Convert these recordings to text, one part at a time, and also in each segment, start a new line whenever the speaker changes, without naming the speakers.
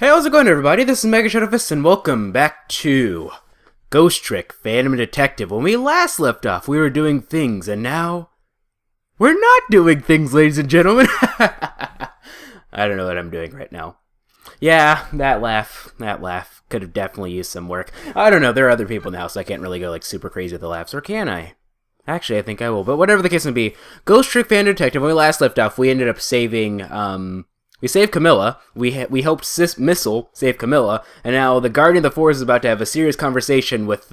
Hey, how's it going, everybody? This is MegaShadowFist, and welcome back to Ghost Trick Phantom Detective. When we last left off, we were doing things, and now we're not doing things, ladies and gentlemen. I don't know what I'm doing right now. Yeah, that laugh could have definitely used some work. I don't know, there are other people now, so I can't really go like super crazy with the laughs, or can I? Actually, I think I will, but whatever the case may be, Ghost Trick Phantom Detective, when we last left off, we ended up saving, we saved Camilla, we helped Sissel save Camilla, and now the Guardian of the Forest is about to have a serious conversation with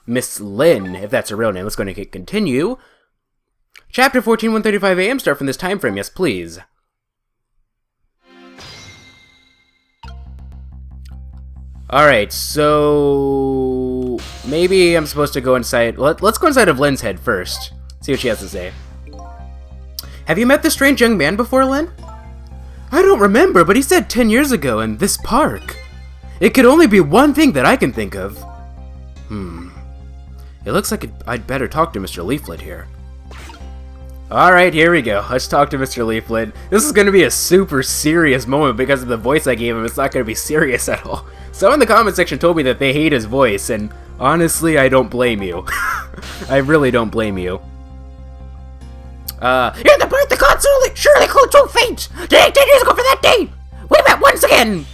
Miss Lynn, if that's her real name. Let's go and continue. Chapter 14, 1:35 a.m. Start from this time frame, yes please. Alright, so maybe I'm supposed to go inside. Let's go inside of Lynn's head first. See what she has to say. Have you met this strange young man before, Lynn? I don't remember, but he said 10 years ago in this park. It could only be one thing that I can think of. It looks like I'd better talk to Mr. Leaflet here. Alright, here we go. Let's talk to Mr. Leaflet. This is going to be a super serious moment because of the voice I gave him. It's not going to be serious at all. Someone in the comment section told me that they hate his voice, and honestly, I don't blame you. I really don't blame you. In the part the gods surely called to fate! Today, 10 years ago for that day! We met once again!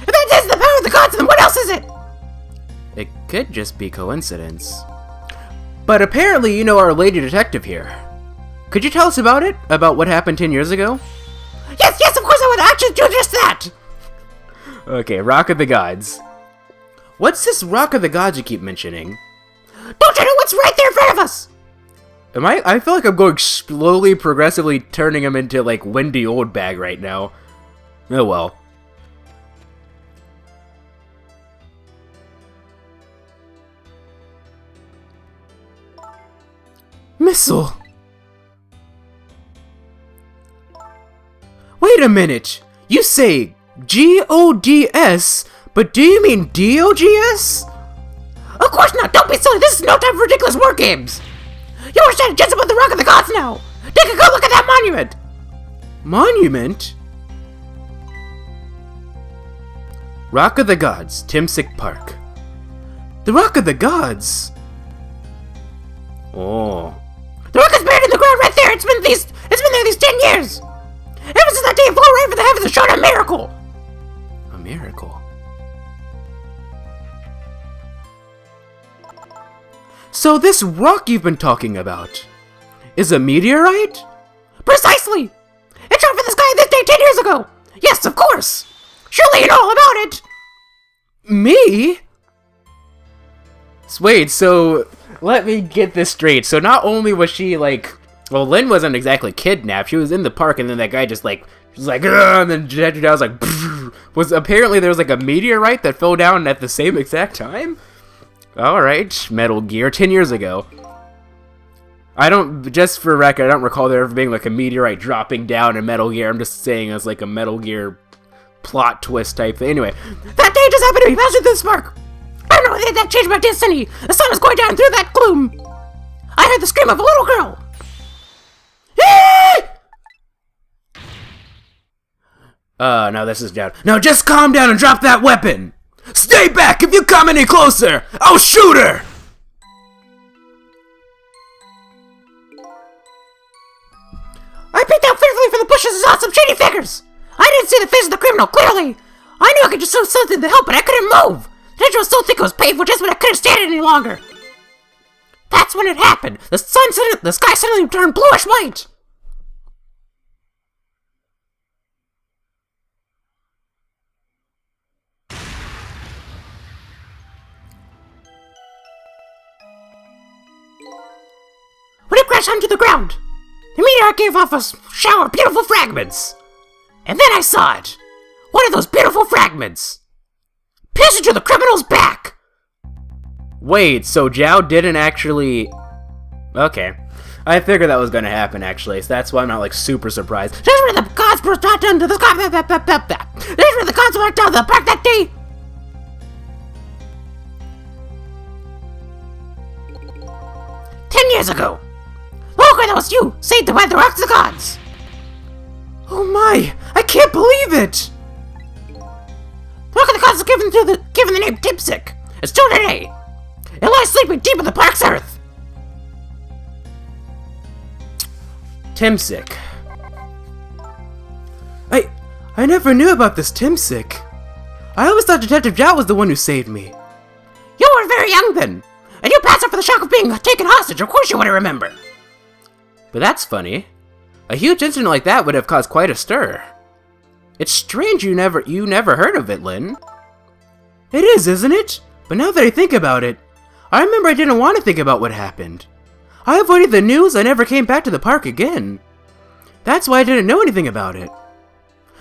If that is the power of the gods, then what else is it? It could just be coincidence. But apparently you know our lady detective here. Could you tell us about it? About what happened 10 years ago? Yes, of course I would actually do just that! Okay, Rock of the Gods. What's this Rock of the Gods you keep mentioning? Don't you know what's right there in front of us? I feel like I'm going slowly, progressively turning him into, like, Wendy Oldbag right now. Oh well. Missile! Wait a minute! You say G-O-D-S, but do you mean D-O-G-S? Of course not! Don't be silly! This is no time for ridiculous war games! You understand just about the Rock of the Gods now! Take a good look at that monument! Monument? Rock of the Gods, Temsik Park. The Rock of the Gods? Oh. The rock is buried in the ground right there! It's been there these 10 years! Ever since that day it flew right for the heavens and showed a miracle! A miracle? So this rock you've been talking about is a meteorite? Precisely! It shot from the sky this day 10 years ago! Yes, of course! Surely you know all about it! Me? Wait, so let me get this straight. So not only was she like, well, Lynn wasn't exactly kidnapped. She was in the park, and then that guy just like, was like, ugh, and then Detective Dow was like, was apparently there was like a meteorite that fell down at the same exact time? Alright, Metal Gear, 10 years ago. Just for record, I don't recall there ever being like a meteorite dropping down in Metal Gear. I'm just saying as like a Metal Gear plot twist type thing. Anyway, that day just happened to be passing through this park. I don't know, that changed my destiny. The sun was going down through that gloom. I heard the scream of a little girl. No, this is down. Now just calm down and drop that weapon. Stay back! If you come any closer, I'll shoot her! I peeked out fearfully from the bushes and saw some shady figures! I didn't see the face of the criminal, clearly! I knew I could just do something to help, but I couldn't move! The tension was so thick it was painful just when I couldn't stand it any longer! That's when it happened! The sky suddenly turned bluish white! When it crashed onto the ground, the meteor gave off a shower of beautiful fragments. And then I saw it. One of those beautiful fragments pierced into the criminal's back. Wait, so Zhao didn't actually... Okay. I figured that was going to happen, actually, so that's why I'm not, like, super surprised. Just where the gods burst out into the sky. Just where the gods walked out of the park that day. 10 years ago. Look, that was you, saved by the rocks of the gods! Oh my, I can't believe it!
gods was given the name Temsik. And still today, it lies sleeping deep in the park's earth.
Temsik. I never knew about this Temsik. I always thought Detective Zhao was the one who saved me.
You were very young then, and you passed out for the shock of being taken hostage. Of course you want to remember.
But that's funny. A huge incident like that would have caused quite a stir. It's strange you never heard of it, Lin. It is, isn't it? But now that I think about it, I remember I didn't want to think about what happened. I avoided the news. I never came back to the park again. That's why I didn't know anything about it.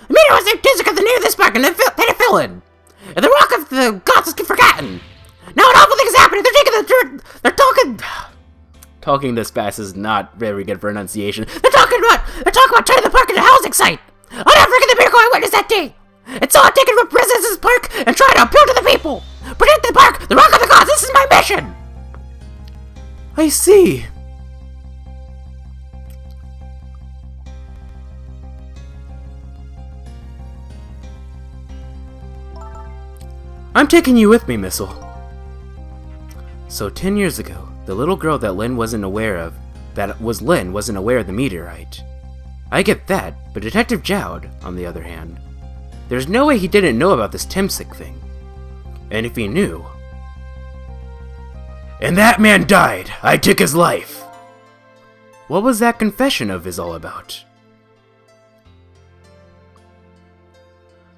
The meteor was named Temsik at the name of this park, and they fill in. And the rock of the gods is forgotten. Now an awful thing is happening. They're taking the dirt. They're talking.
Talking this fast is not very good for enunciation.
They're talking about turning the park into a housing site. I'll never forget the miracle I witnessed that day. And so I'm taking up residence in this park and trying to appeal to the people. Protect the park, the rock of the gods. This is my mission.
I see. I'm taking you with me, Missile. So 10 years ago, the little girl that Lin wasn't aware of the meteorite. I get that, but Detective Zhao, on the other hand, there's no way he didn't know about this Temsik thing. And if he knew... And that man died! I took his life! What was that confession of his all about?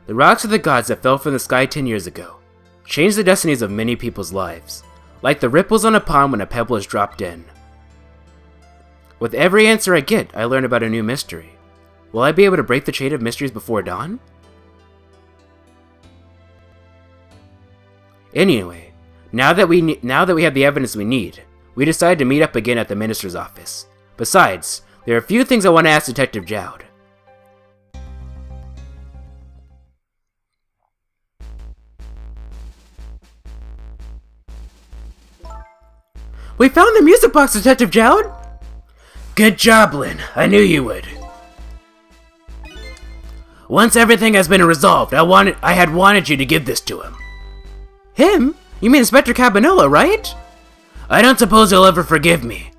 The rocks of the gods that fell from the sky 10 years ago changed the destinies of many people's lives, like the ripples on a pond when a pebble is dropped in. With every answer I get, I learn about a new mystery. Will I be able to break the chain of mysteries before dawn? Anyway, now that we have the evidence we need, we decided to meet up again at the minister's office. Besides, there are a few things I want to ask Detective Zhao. We found the music box, Detective Zhao! Good job, Lin. I knew you would. Once everything has been resolved, I had wanted you to give this to him. Him? You mean Inspector Cabanilla, right? I don't suppose he'll ever forgive me.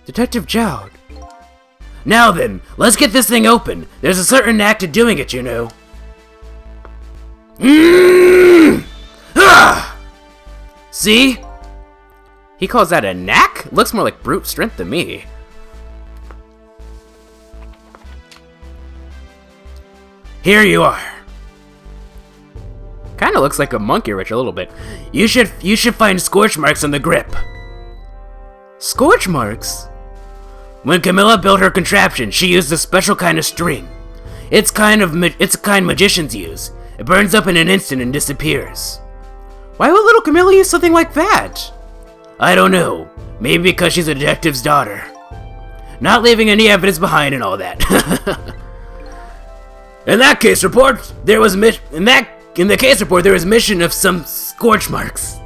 Detective Zhao. Now then, let's get this thing open. There's a certain knack to doing it, you know. Ah! See? He calls that a knack? Looks more like brute strength to me. Here you are. Kinda looks like a monkey wrench a little bit. You should find scorch marks on the grip. Scorch marks? When Camilla built her contraption, she used a special kind of string. It's a kind magicians use. It burns up in an instant and disappears. Why would little Camilla use something like that? I don't know. Maybe because she's a detective's daughter. Not leaving any evidence behind and all that. In the case report, there was mention of some scorch marks.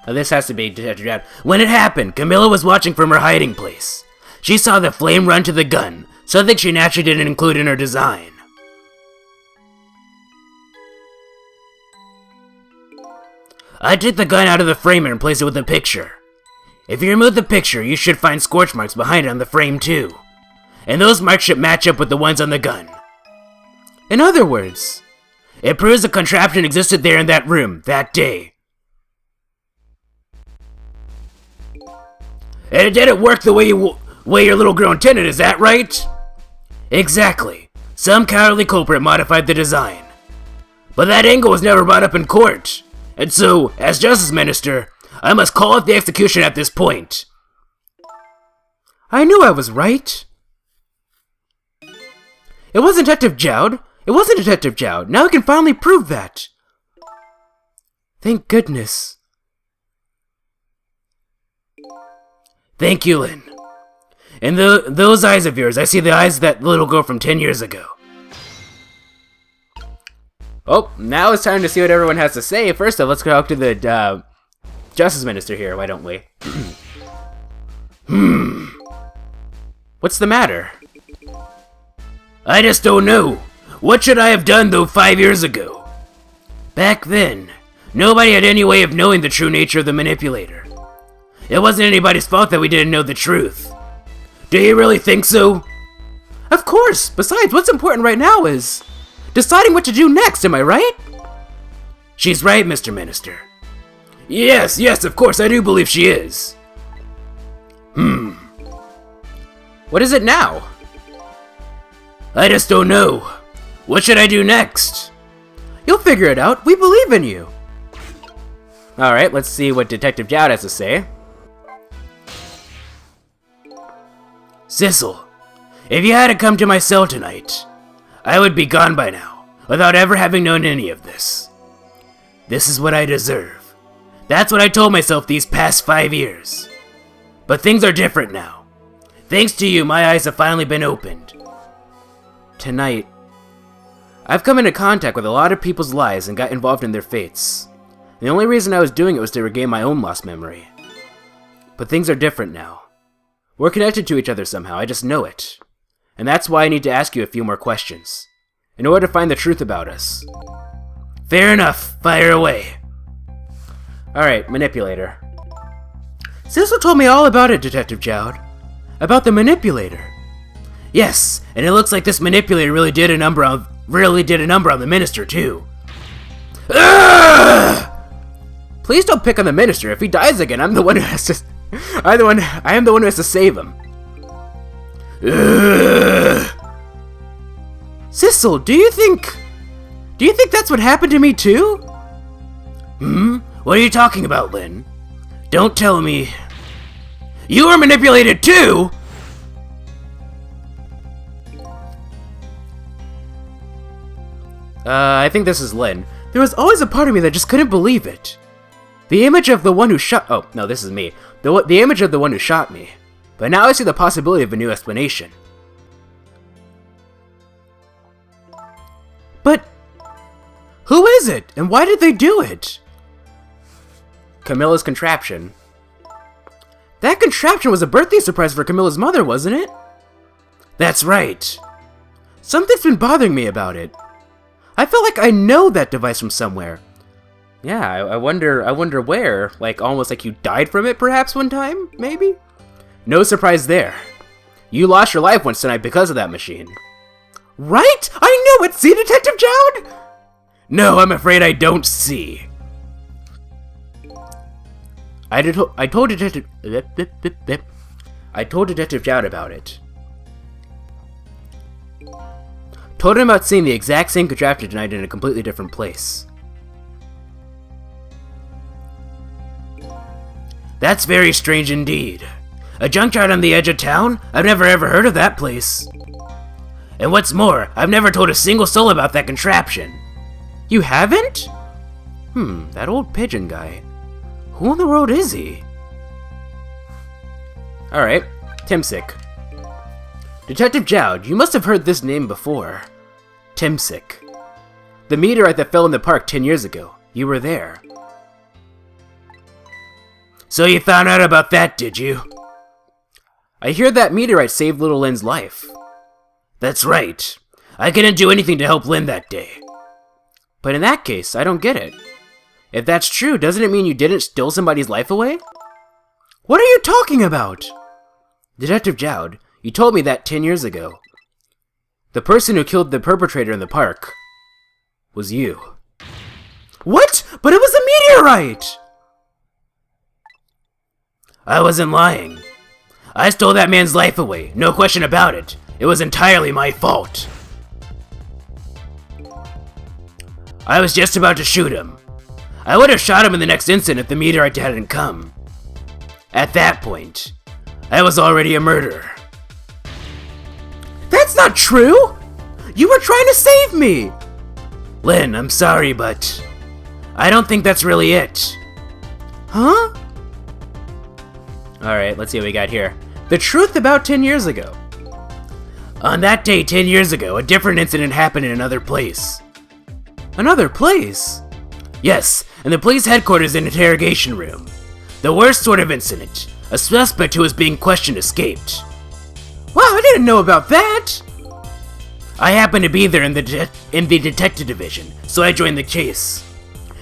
Now this has to be Detective Zhao. When it happened, Camilla was watching from her hiding place. She saw the flame run to the gun, something she naturally didn't include in her design. I took the gun out of the framer and placed it with the picture. If you remove the picture, you should find scorch marks behind it on the frame too. And those marks should match up with the ones on the gun. In other words, it proves the contraption existed there in that room, that day. And it didn't work the way your little girl intended, is that right? Exactly. Some cowardly culprit modified the design. But that angle was never brought up in court. And so, as Justice Minister, I must call off the execution at this point. I knew I was right. It wasn't Detective Zhao. It wasn't Detective Zhao. Now we can finally prove that. Thank goodness. Thank you, Lin. In those eyes of yours, I see the eyes of that little girl from 10 years ago. Oh, now it's time to see what everyone has to say. First off, let's go up to the Justice Minister here, why don't we? What's the matter?
I just don't know. What should I have done, though, 5 years ago? Back then, nobody had any way of knowing the true nature of the manipulator. It wasn't anybody's fault that we didn't know the truth. Do you really think so?
Of course! Besides, what's important right now is deciding what to do next, am I right?
She's right, Mr. Minister. Yes, of course, I do believe she is.
What is it now?
I just don't know. What should I do next?
You'll figure it out. We believe in you. Alright, let's see what Detective Jowd has to say.
Sissel, if you had to come to my cell tonight, I would be gone by now, without ever having known any of this. This is what I deserve. That's what I told myself these past 5 years. But things are different now. Thanks to you, my eyes have finally been opened.
Tonight, I've come into contact with a lot of people's lives and got involved in their fates. The only reason I was doing it was to regain my own lost memory. But things are different now. We're connected to each other somehow, I just know it. And that's why I need to ask you a few more questions, in order to find the truth about us.
Fair enough, fire away.
Alright, manipulator. Sissel told me all about it, Detective Jowd. About the manipulator.
Yes, and it looks like this manipulator really did a number on the minister too.
Ugh! Please don't pick on the minister. If he dies again, I'm the one who has to. I am the one who has to save him.
Ugh!
Sissel, do you think that's what happened to me too?
What are you talking about, Lynn? Don't tell me. You were manipulated too?
I think this is Lynn. There was always a part of me that just couldn't believe it. The image of the one who shot- oh, no, this is me. The image of the one who shot me. But now I see the possibility of a new explanation. But who is it, and why did they do it? Camilla's contraption. That contraption was a birthday surprise for Camilla's mother, wasn't it?
That's right.
Something's been bothering me about it. I feel like I know that device from somewhere. Yeah, I wonder where. Like, almost like you died from it perhaps one time, maybe? No surprise there. You lost your life once tonight because of that machine. Right? I knew it! See, Detective Jowd?
No, I'm afraid I don't see.
I told Detective Jowd about it. Told him about seeing the exact same contraption tonight in a completely different place.
That's very strange indeed. A junkyard on the edge of town? I've never ever heard of that place. And what's more, I've never told a single soul about that contraption.
You haven't? That old pigeon guy. Who in the world is he? Alright, Temsik. Detective Jowd, you must have heard this name before. Temsik. The meteorite that fell in the park 10 years ago. You were there.
So you found out about that, did you?
I hear that meteorite saved little Lynn's life.
That's right. I couldn't do anything to help Lynn that day.
But in that case, I don't get it. If that's true, doesn't it mean you didn't steal somebody's life away? What are you talking about? Detective Jowd, you told me that 10 years ago. The person who killed the perpetrator in the park was you. What? But it was a meteorite!
I wasn't lying. I stole that man's life away, no question about it. It was entirely my fault. I was just about to shoot him. I would have shot him in the next instant if the meteorite hadn't come. At that point, I was already a murderer.
That's not true! You were trying to save me!
Lynn, I'm sorry, but I don't think that's really it.
Huh? Alright, let's see what we got here. The truth about 10 years ago.
On that day 10 years ago, a different incident happened in another place.
Another place?
Yes, in the police headquarters interrogation room. The worst sort of incident. A suspect who was being questioned escaped.
Wow, I didn't know about that!
I happened to be there in the detective division, so I joined the chase.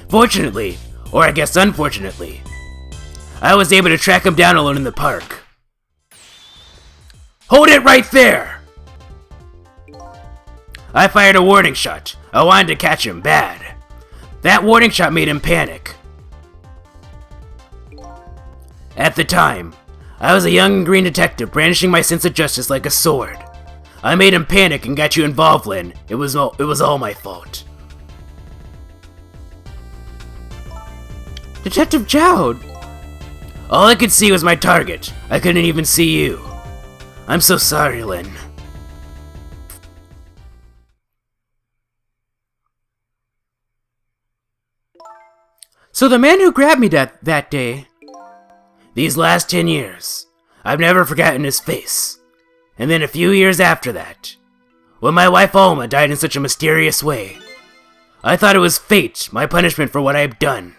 Fortunately, or I guess unfortunately, I was able to track him down alone in the park. Hold it right there! I fired a warning shot. I wanted to catch him bad. That warning shot made him panic. At the time, I was a young green detective brandishing my sense of justice like a sword. I made him panic and got you involved, Lynn. It was all my fault.
Detective Jowd!
All I could see was my target. I couldn't even see you. I'm so sorry, Lynn.
So the man who grabbed me that day...
These last 10 years, I've never forgotten his face. And then a few years after that, when my wife Alma died in such a mysterious way, I thought it was fate, my punishment for what I've done.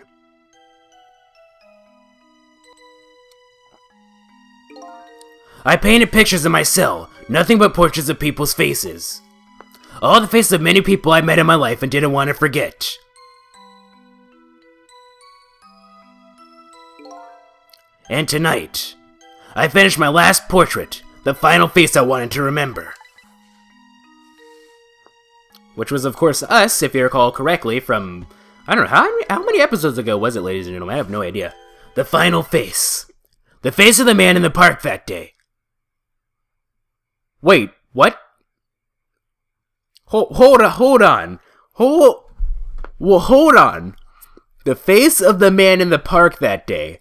I painted pictures in my cell, nothing but portraits of people's faces. All the faces of many people I met in my life and didn't want to forget. And tonight, I finished my last portrait, the final face I wanted to remember.
Which was, of course, us, if you recall correctly, from... I don't know, how many episodes ago was it, ladies and gentlemen? I have no idea.
The final face. The face of the man in the park that day.
Wait, what? Hold on. Hold on. The face of the man in the park that day.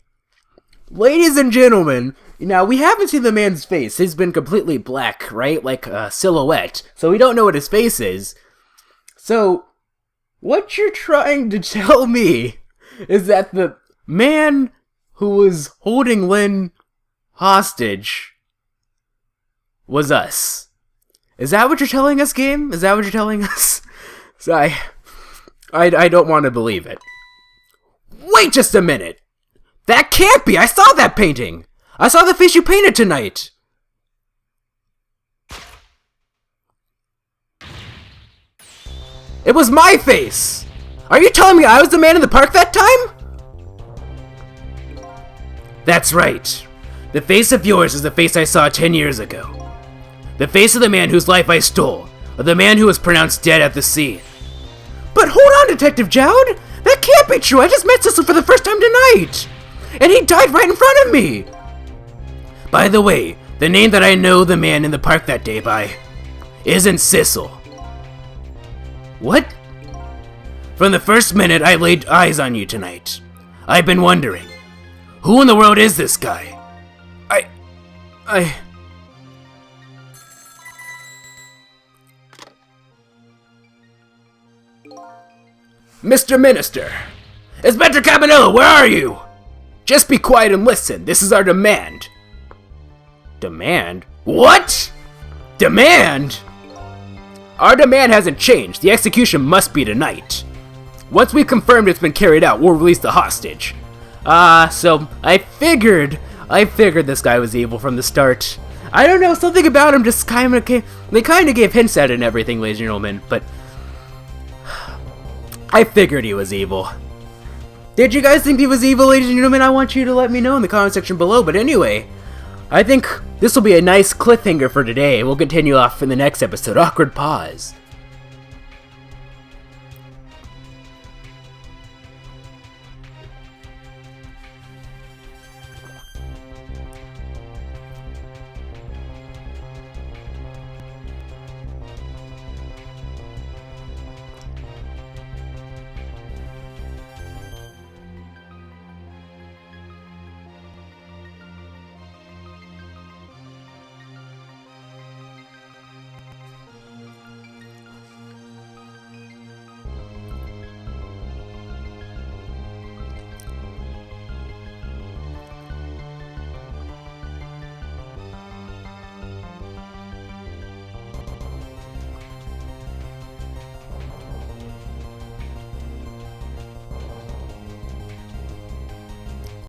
Ladies and gentlemen, now we haven't seen the man's face. He's been completely black, right? Like a silhouette. So we don't know what his face is. So, what you're trying to tell me is that the man who was holding Lynn hostage was us. Is that what you're telling us, game? Is that what you're telling us? So I don't want to believe it. Wait just a minute! That can't be! I saw that painting! I saw the face you painted tonight! It was my face! Are you telling me I was the man in the park that time?
That's right. The face of yours is the face I saw 10 years ago. The face of the man whose life I stole, or the man who was pronounced dead at the scene.
But hold on, Detective Jowd! That can't be true! I just met Sissel for the first time tonight! And he died right in front of me!
By the way, the name that I know the man in the park that day by isn't Sissel.
What?
From the first minute I laid eyes on you tonight, I've been wondering, who in the world is this guy?
Mr. Minister!
Inspector Cabanilla, where are you?
Just be quiet and listen. This is our demand.
Demand? What? Demand?
Our demand hasn't changed. The execution must be tonight. Once we've confirmed it's been carried out, we'll release the hostage. So I figured this guy was evil from the start. I don't know, something about him just kind of gave hints at it and everything, ladies and gentlemen, but I figured he was evil. Did you guys think he was evil, ladies and gentlemen? I want you to let me know in the comment section below, but anyway, I think this will be a nice cliffhanger for today. We'll continue off in the next episode. Awkward pause.